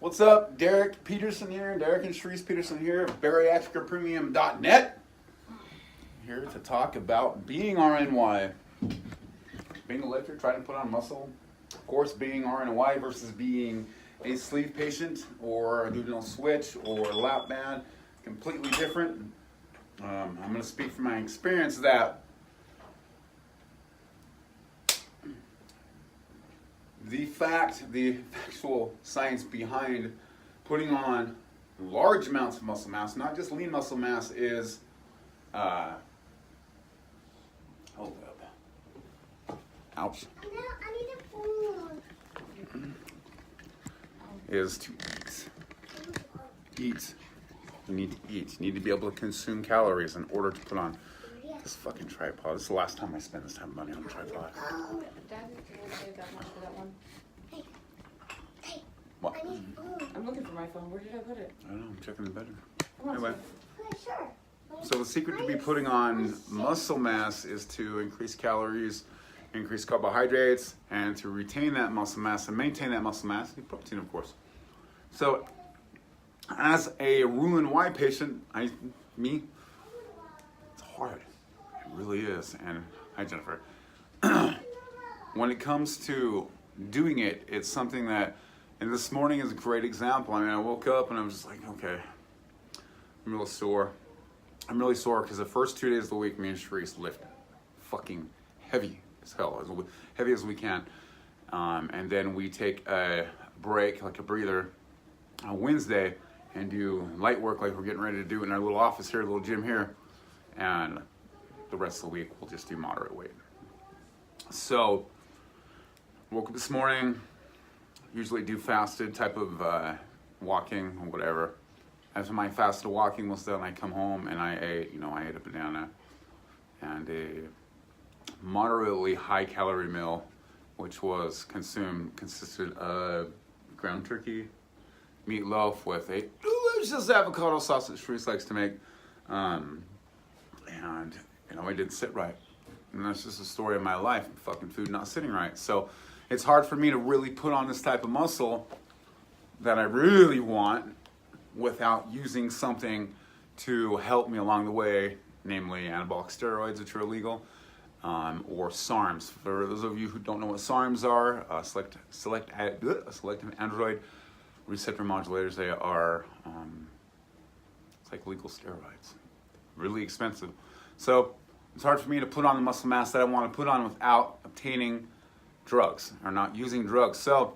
What's up? Derek Peterson here. Derek and Sharice Peterson here. bariatricpremium.net. Here to talk about being RNY. Being a lifter, trying to put on muscle. Of course, being RNY versus being a sleeve patient or a duodenal switch or a lap band. Completely different. I'm going to speak from my experience that the factual science behind putting on large amounts of muscle mass, not just lean muscle mass, is hold up. Ouch. Is to eat. You need to eat. You need to be able to consume calories in order to put on this fucking tripod. This is the last time I spend this type of money on a tripod. Dad didn't pay that much for that one. What? I'm looking for my phone. Where did I put it? I don't know. I'm checking the bedroom. Anyway. So the secret to be putting on muscle mass is to increase calories, increase carbohydrates, and to retain that muscle mass and maintain that muscle mass, and protein, of course. So as a Roux-en-Y patient, it's hard. It really is. And hi, Jennifer. When it comes to doing it, it's something that, and this morning is a great example. I mean, I woke up and I was just like, okay, I'm really sore. I'm really sore because the first 2 days of the week, me and Sharice lift fucking heavy as hell, as heavy as we can. And then we take a break, like a breather, on Wednesday and do light work like we're getting ready to do in our little office here, little gym here. And the rest of the week, we'll just do moderate weight. So, woke up this morning, usually do fasted type of walking or whatever. After my fasted walking was done, I come home and I ate a banana and a moderately high calorie meal, which consisted of ground turkey, meatloaf with a delicious avocado sauce that Sharice likes to make. And it didn't sit right. And that's just a story of my life, fucking food not sitting right. So it's hard for me to really put on this type of muscle that I really want without using something to help me along the way, namely anabolic steroids, which are illegal, or SARMs. For those of you who don't know what SARMs are, selective android receptor modulators, they are it's like legal steroids, really expensive. So it's hard for me to put on the muscle mass that I want to put on without obtaining drugs or not using drugs. So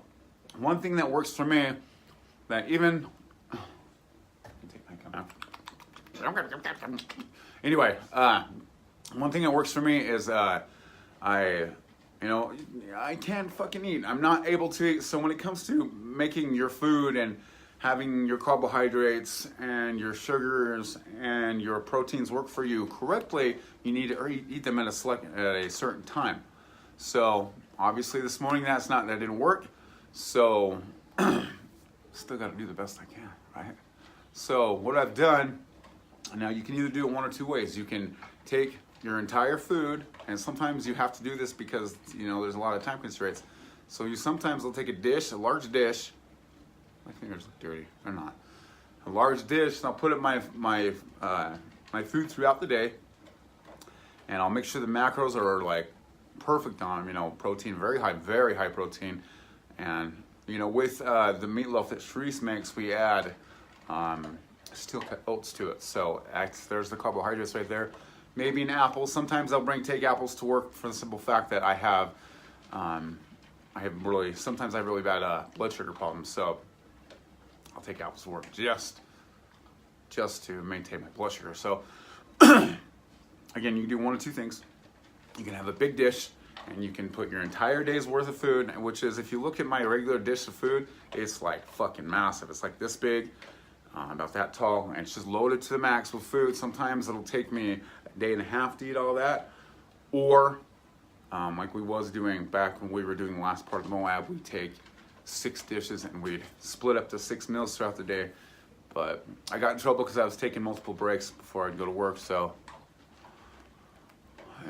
one thing that works for me, that even anyway, one thing that works for me is I can't fucking eat. I'm not able to eat. So when it comes to making your food and having your carbohydrates and your sugars and your proteins work for you correctly, you need to eat them at a certain time. So obviously this morning that didn't work. So still got to do the best I can, right? So what I've done, now you can either do it one or two ways. You can take your entire food, and sometimes you have to do this because there's a lot of time constraints. So sometimes will take a large dish. My fingers look dirty. They're not. A large dish, and I'll put it my food throughout the day, and I'll make sure the macros are like perfect on them. Protein, very high protein, and with the meatloaf that Sharice makes, we add steel cut oats to it. So there's the carbohydrates right there. Maybe an apple. Sometimes I'll take apples to work for the simple fact that sometimes I have really bad blood sugar problems. So I'll take apples to work just to maintain my blood sugar. So again, you can do one of two things. You can have a big dish and you can put your entire day's worth of food, which is, if you look at my regular dish of food, it's like fucking massive. It's like this big, about that tall, and it's just loaded to the max with food. Sometimes it'll take me a day and a half to eat all that. Or like we was doing back when we were doing the last part of the Moab, we'd take 6 dishes and we'd split up to 6 meals throughout the day. But I got in trouble because I was taking multiple breaks before I'd go to work, so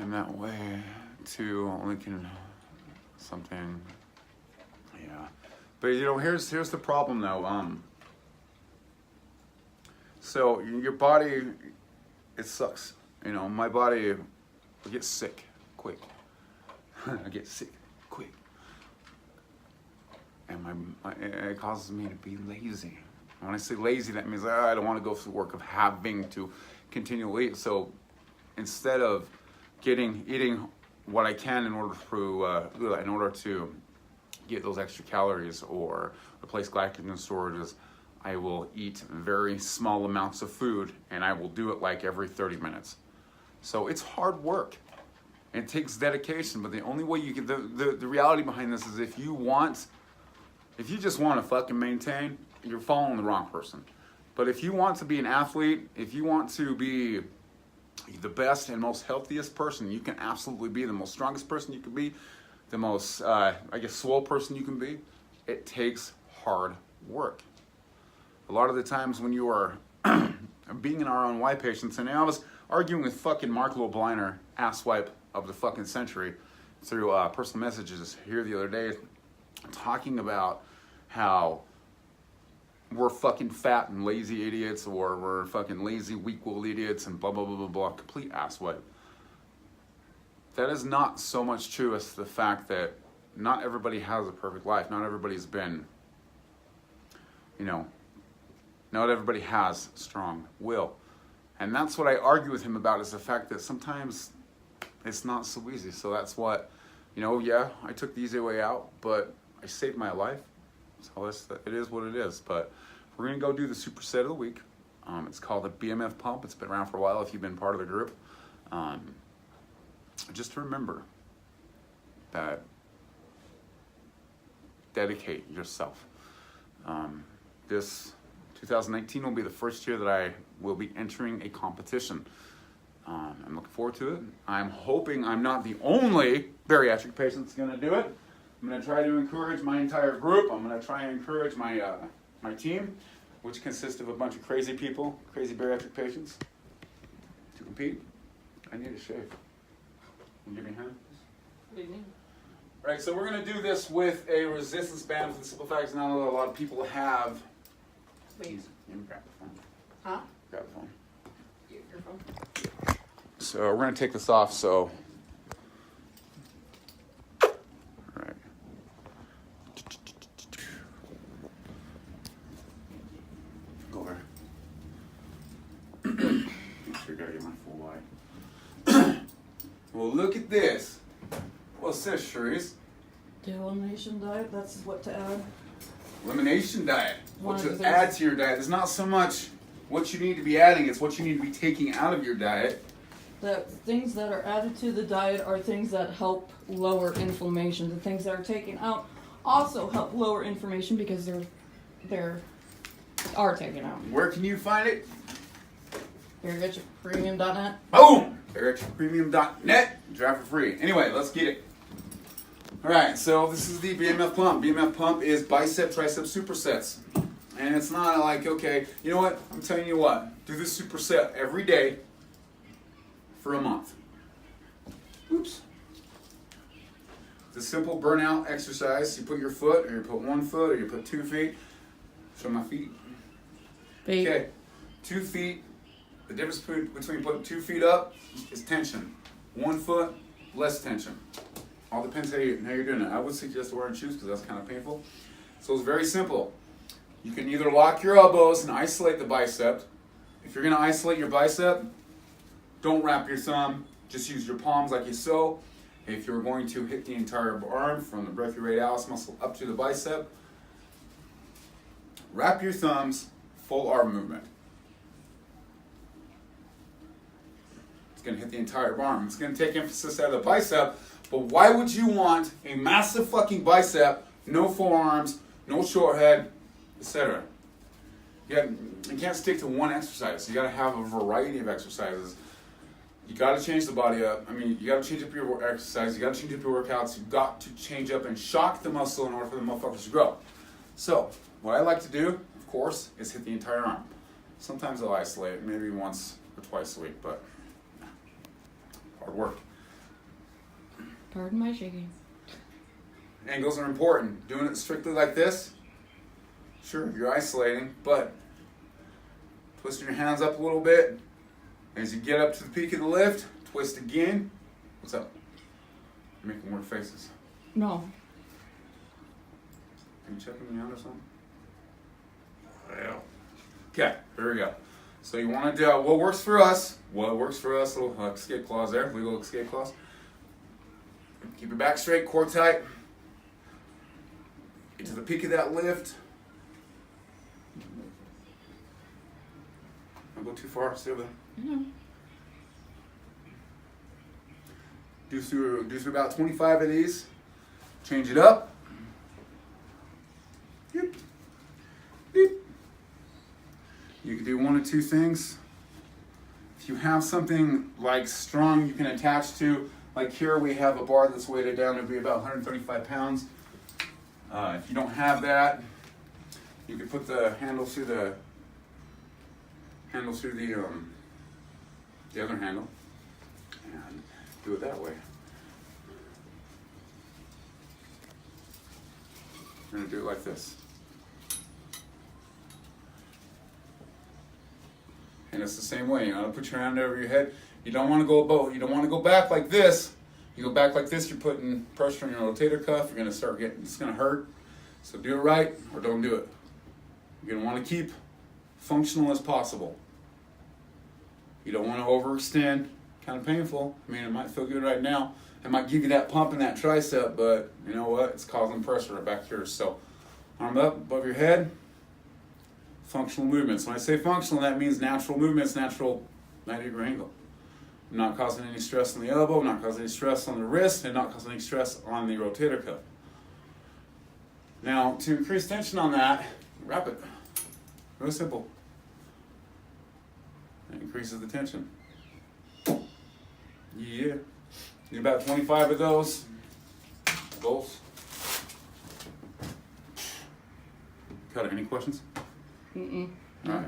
in that way to Lincoln something, yeah. But here's the problem though. So your body, it sucks. My body gets sick quick. I get sick quick, and it causes me to be lazy. When I say lazy, that means I don't want to go through the work of having to continually eat. So instead of eating what I can in order to get those extra calories or replace glycogen storages, I will eat very small amounts of food, and I will do it like every 30 minutes. So it's hard work. It takes dedication, but the only way you can, the reality behind this is if you just want to fucking maintain, you're following the wrong person. But if you want to be an athlete, if you want to be the best and most healthiest person you can absolutely be, the most strongest person you can be, the most, swole person you can be, it takes hard work. A lot of the times when you are being an RNY patient, and I was arguing with fucking Mark Lobliner, asswipe of the fucking century, through personal messages here the other day, talking about how we're fucking fat and lazy idiots, or we're fucking lazy, weak-willed idiots, and blah, blah, blah, blah, blah, complete asswipe. That is not so much true as the fact that not everybody has a perfect life. Not everybody's been, not everybody has strong will. And that's what I argue with him about, is the fact that sometimes it's not so easy. So that's what, I took the easy way out, but I saved my life. So it is what it is. But we're going to go do the superset of the week. It's called the BMF pump. It's been around for a while if you've been part of the group. Just to remember that dedicate yourself. This 2019 will be the first year that I will be entering a competition. I'm looking forward to it. I'm hoping I'm not the only bariatric patient that's going to do it. I'm going to try to encourage my entire group. I'm going to try and encourage my team, which consists of a bunch of crazy people, crazy bariatric patients, to compete. I need a shave. Can you give me a hand? What do you need? All right, so we're going to do this with a resistance band for the simple fact that not a lot of people have. Please. Let me grab the phone. Huh? Grab the phone. Your phone? So we're going to take this off, so. All right. Go over. Make sure I gotta get my full light. Well, look at this. What's this, Sharice? The elimination diet, that's what to add. Elimination diet. What One to of the add things- to your diet. It's not so much what you need to be adding, it's what you need to be taking out of your diet. The things that are added to the diet are things that help lower inflammation. The things that are taken out also help lower inflammation because they're taken out. Where can you find it? bariatricpremium.net. Boom! bariatricpremium.net. Draft for free. Anyway, let's get it. Alright, so this is the BMF pump. BMF pump is bicep, tricep supersets. And it's not like, okay, you know what? I'm telling you what. Do this superset every day for a month. Oops. It's a simple burnout exercise. You put your foot, or you put 1 foot, or you put 2 feet. Show my feet. Okay, 2 feet. The difference between putting 2 feet up is tension. 1 foot, less tension. All depends how you're doing it. I would suggest wearing shoes because that's kind of painful. So it's very simple. You can either lock your elbows and isolate the bicep. If you're going to isolate your bicep, don't wrap your thumb. Just use your palms like you so. If you're going to hit the entire arm from the brachioradialis muscle up to the bicep, wrap your thumbs, full arm movement. It's going to hit the entire arm. It's going to take emphasis out of the bicep, but why would you want a massive fucking bicep, no forearms, no short head, etc.? You can't stick to one exercise. You got to have a variety of exercises. You got to change the body up. I mean, you got to change up your exercise. You got to change up your workouts. You've got to change up and shock the muscle in order for the motherfuckers to grow. So, what I like to do, of course, is hit the entire arm. Sometimes I'll isolate it, maybe once or twice a week, but hard work. Pardon my shaking. Angles are important. Doing it strictly like this, sure, you're isolating, but twisting your hands up a little bit. As you get up to the peak of the lift, twist again. What's up? You're making weird faces. No. Are you checking me out or something? Well. Okay, here we go. So you want to do what works for us. What works for us, little escape clause there, legal escape clause. Keep your back straight, core tight. Get to the peak of that lift. Don't go too far, stay over there. No. Do through about 25 of these. Change it up. Yep. Yep. You can do one or two things. If you have something like strong you can attach to, like here we have a bar that's weighted down to be about 135 pounds. If you don't have that, you can put the handle through the other handle and do it that way. We're going to do it like this. And it's the same way. You know, put your hand over your head. You don't want to go above. You don't want to go back like this. You go back like this, you're putting pressure on your rotator cuff. You're going to start getting, it's going to hurt. So do it right or don't do it. You're going to want to keep functional as possible. You don't want to overextend. Kind of painful. I mean, it might feel good right now. It might give you that pump in that tricep, but you know what? It's causing pressure back here. So arm up above your head. Functional movements. When I say functional, that means natural movements, natural 90-degree angle. I'm not causing any stress on the elbow, not causing any stress on the wrist, and not causing any stress on the rotator cuff. Now, to increase tension on that, wrap it. Really simple. It increases the tension. Yeah. Need about 25 of those. Goals. Cut it. Any questions? Mm-mm. All right.